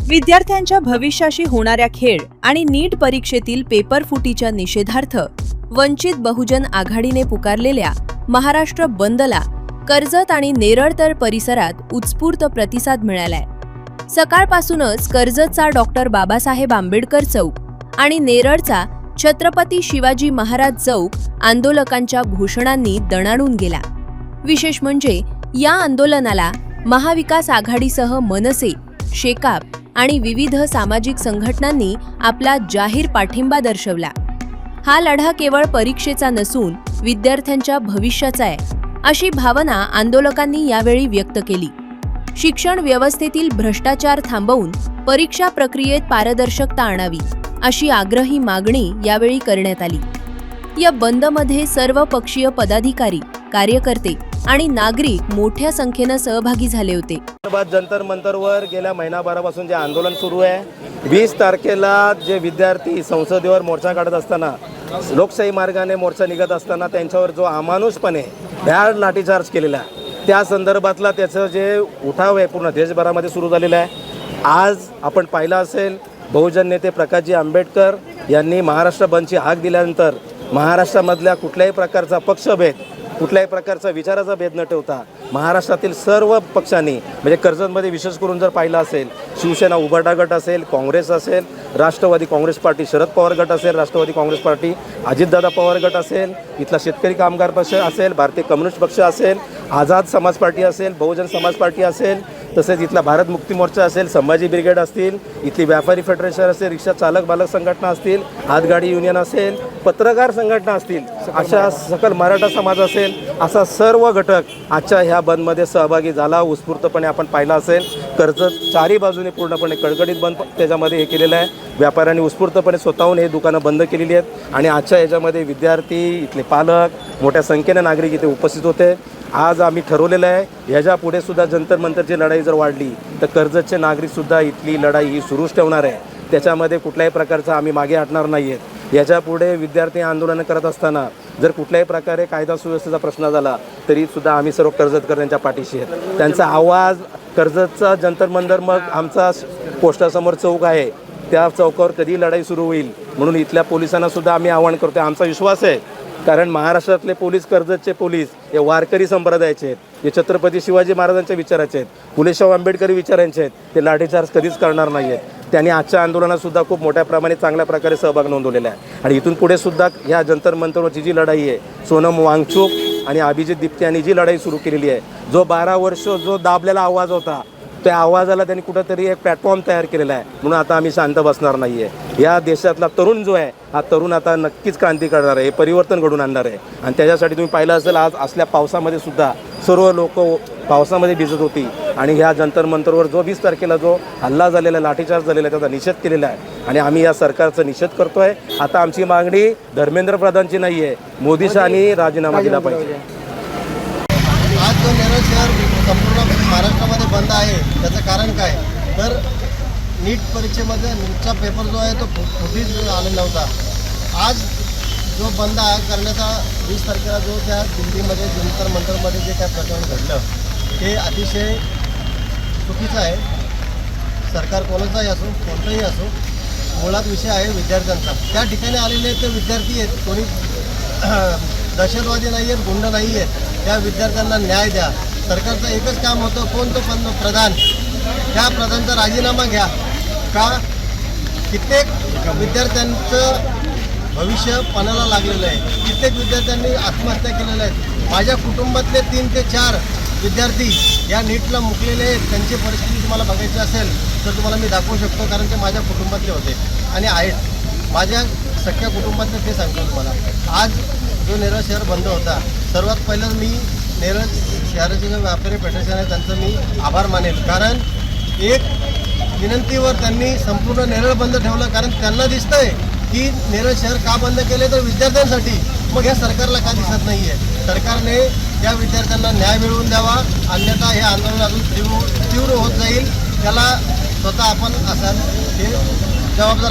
विद्यार्थ्यांच्या भविष्याशी होणाऱ्या खेळ आणि नीट परीक्षेतील पेपर फुटीच्या निषेधार्थ वंचित बहुजन आघाडीने पुकारलेल्या महाराष्ट्र बंदला कर्जत आणि नेरळ परिसरात उत्स्फूर्त प्रतिसाद मिळालाय। सकाळपासूनच कर्जतचा डॉक्टर बाबासाहेब आंबेडकर चौक आणि नेरळचा छत्रपती शिवाजी महाराज चौक आंदोलकांच्या घोषणांनी दणाणून गेला। विशेष म्हणजे या आंदोलनाला महाविकास आघाडीसह मनसे, शेकाप आणि विविध सामाजिक संघटनांनी आपला जाहीर पाठिंबा दर्शवला। हा लढा केवळ परीक्षेचा नसून विद्यार्थ्यांच्या भविष्याचा आहे, अशी भावना आंदोलकांनी यावेळी व्यक्त केली। शिक्षण व्यवस्थेतील भ्रष्टाचार थांबवून परीक्षा प्रक्रियेत पारदर्शकता आणावी, अशी आग्रही मागणी यावेळी करण्यात आली। या बंदमध्ये सर्व पक्षीय पदाधिकारी, कार्यकर्ते आणि नागरिक मोठ्या संख्येने सहभागी झाले होते। जंतर मंतरवर गेल्या महिनाभरापासून जे आंदोलन सुरू आहे, 20 तारखेला जे विद्यार्थी संसदेवर मोर्चा काढत असताना, लोकशाही मार्गाने मोर्चा निघत असताना त्यांच्यावर जो अमानुषपणे भ्याड लाठीचार्ज केलेला आहे, त्या संदर्भातला त्याचं जे उठाव आहे पूर्ण देशभरामध्ये सुरू झालेला आहे। आज आपण पाहिलं असेल, बहुजन नेते प्रकाशजी आंबेडकर यांनी महाराष्ट्र बंदची हाक दिल्यानंतर महाराष्ट्रामधल्या कुठल्याही प्रकारचा पक्षभेद, कुठल्याही प्रकारचा विचाराचा भेद न ठेवता महाराष्ट्रातील सर्व पक्षांनी, म्हणजे कर्जतमध्ये विशेष करून जर पाहिलं असेल, शिवसेना उभाटा गट असेल, काँग्रेस असेल, राष्ट्रवादी काँग्रेस पार्टी शरद पवार गट असेल, राष्ट्रवादी काँग्रेस पार्टी अजितदादा पवार गट असेल, इथला शेतकरी कामगार पक्ष असेल, भारतीय कम्युनिस्ट पक्ष असेल, आझाद समाज पार्टी असेल, बहुजन समाज पार्टी असेल, तसेच इथला भारत मुक्ती मोर्चा असेल, संभाजी ब्रिगेड असतील, इथली व्यापारी फेडरेशन असेल, रिक्षा चालक बालक संघटना असतील, हातगाडी युनियन असेल, पत्रकार संघटना असतील, अशा सकल मराठा समाज असेल, असा सर्व घटक आजच्या ह्या बंदमध्ये सहभागी झाला। उत्स्फूर्तपणे आपण पाहिलं असेल, कर्जत चारी बाजूने पूर्णपणे कडकडीत बंद त्याच्यामध्ये हे केलेलं आहे। व्यापाऱ्यांनी उत्स्फूर्तपणे स्वतःहून हे दुकानं बंद केलेली आहेत आणि आजच्या ह्याच्यामध्ये विद्यार्थी, इथले पालक, मोठ्या संख्येने नागरिक इथे उपस्थित होते। आज आम्ही ठरवलेलं आहे, ह्याच्या पुढे सुद्धा जंतर मंतरची लढाई जर वाढली तर कर्जतचे नागरिकसुद्धा इथली लढाई ही सुरूच ठेवणार आहे। त्याच्यामध्ये कुठल्याही प्रकारचा आम्ही मागे हटणार नाही आहेत। याच्यापुढे विद्यार्थी आंदोलनं करत असताना जर कुठल्याही प्रकारे कायदा सुव्यवस्थेचा प्रश्न झाला तरीसुद्धा आम्ही सर्व कर्जतकर यांच्या पाठीशी आहेत। त्यांचा आवाज, कर्जतचा जंतर मंतर, मग आमचा पोस्टासमोर चौक आहे, त्या चौकावर कधी लढाई सुरू होईल म्हणून इथल्या पोलिसांनासुद्धा आम्ही आवाहन करतो। आमचा विश्वास आहे, कारण महाराष्ट्रातले पोलीस, कर्जतचे पोलीस हे वारकरी संप्रदायाचे आहेत, हे छत्रपती शिवाजी महाराजांच्या विचाराचे आहेत, फुलेशाह आंबेडकरी विचारांचे आहेत, ते लाठीचार्ज कधीच करणार नाही आहेत। त्यांनी आजच्या आंदोलनातसुद्धा खूप मोठ्या प्रमाणे चांगल्या प्रकारे सहभाग नोंदवलेला आहे आणि इथून पुढे सुद्धा ह्या जंतर मंतरवरची जी लढाई आहे, सोनम वांगचुक आणि अभिजित दीप्ते यांनी जी लढाई सुरू केलेली आहे, जो 12 वर्ष जो दाबलेला आवाज होता, त्या आवाजाला त्यांनी कुठंतरी एक प्लॅटफॉर्म तयार केलेला आहे। म्हणून आता आम्ही शांत बसणार नाही आहे। या देशातला तरुण जो आहे, हा तरुण आता नक्कीच क्रांती करणार आहे, हे परिवर्तन घडून आणणार आहे आणि त्याच्यासाठी तुम्ही पाहिलं असेल, आज असल्या पावसामध्ये सुद्धा सर्व लोक पावसामध्ये भिजत होती आणि ह्या जंतर मंतरवर जो 20 तारखेला जो हल्ला झालेला, लाठीचार्ज झालेला आहे, त्याचा निषेध केलेला आहे आणि आम्ही या सरकारचा निषेध करतो आहे। आता आमची मागणी धर्मेंद्र प्रधानची नाही आहे, मोदी शहानी राजीनामा दिला पाहिजे। आज जो नेरळ शहर संपूर्ण महाराष्ट्रामध्ये बंद आहे, त्याचं कारण काय तर नीट परीक्षेमध्ये नीटचा पेपर जो आहे तो फुटीच आलेला होता। आज जो बंद करण्याचा 20 तारखेला जो त्या दिल्लीमध्ये जंतर मंतरमध्ये जे काय प्रकरण घडलं ते अतिशय चुकीचं आहे। सरकार कोणाचाही असो, कोणताही असो, मुळात विषय आहे विद्यार्थ्यांचा। त्या ठिकाणी आलेले ते विद्यार्थी आहेत, कोणी दहशतवादी नाही आहेत, गुंड नाही आहेत। त्या विद्यार्थ्यांना न्याय द्या। सरकारचं एकच काम होतं, कोण तो प्रधान, त्या प्रधानचा राजीनामा घ्या। का कित्येक विद्यार्थ्यांचं भविष्य पणाला लागलेलं आहे, कित्येक विद्यार्थ्यांनी आत्महत्या केलेल्या आहेत। माझ्या कुटुंबातले 3 ते 4 विद्यार्थी या नीटला मुकलेले आहेत। त्यांची परिस्थिती तुम्हाला बघायची असेल तर तुम्हाला मी दाखवू शकतो, कारण ते माझ्या कुटुंबातले होते आणि आहेत, माझ्या सख्या कुटुंबातले, ते सांगतो तुम्हाला। आज जो नेरळ शहर बंद होता, सर्वात पहिलं मी नेरळ शहराचे जे व्यापारी फेडरेशन आहे त्यांचं मी आभार मानेल, कारण एक विनंतीवर त्यांनी संपूर्ण नेरळ बंद ठेवलं, कारण त्यांना दिसतंय की नेरळ शहर का बंद केले तर विद्यार्थ्यांसाठी। मग ह्या सरकारला का दिसत नाही आहे? सरकारने या विद्यार्थ्यांना न्याय मिळवून द्यावा, अन्यथा हे आंदोलन अजून तीव्र होत जाईल। त्याला स्वतः आपण असाल हे जबाबदार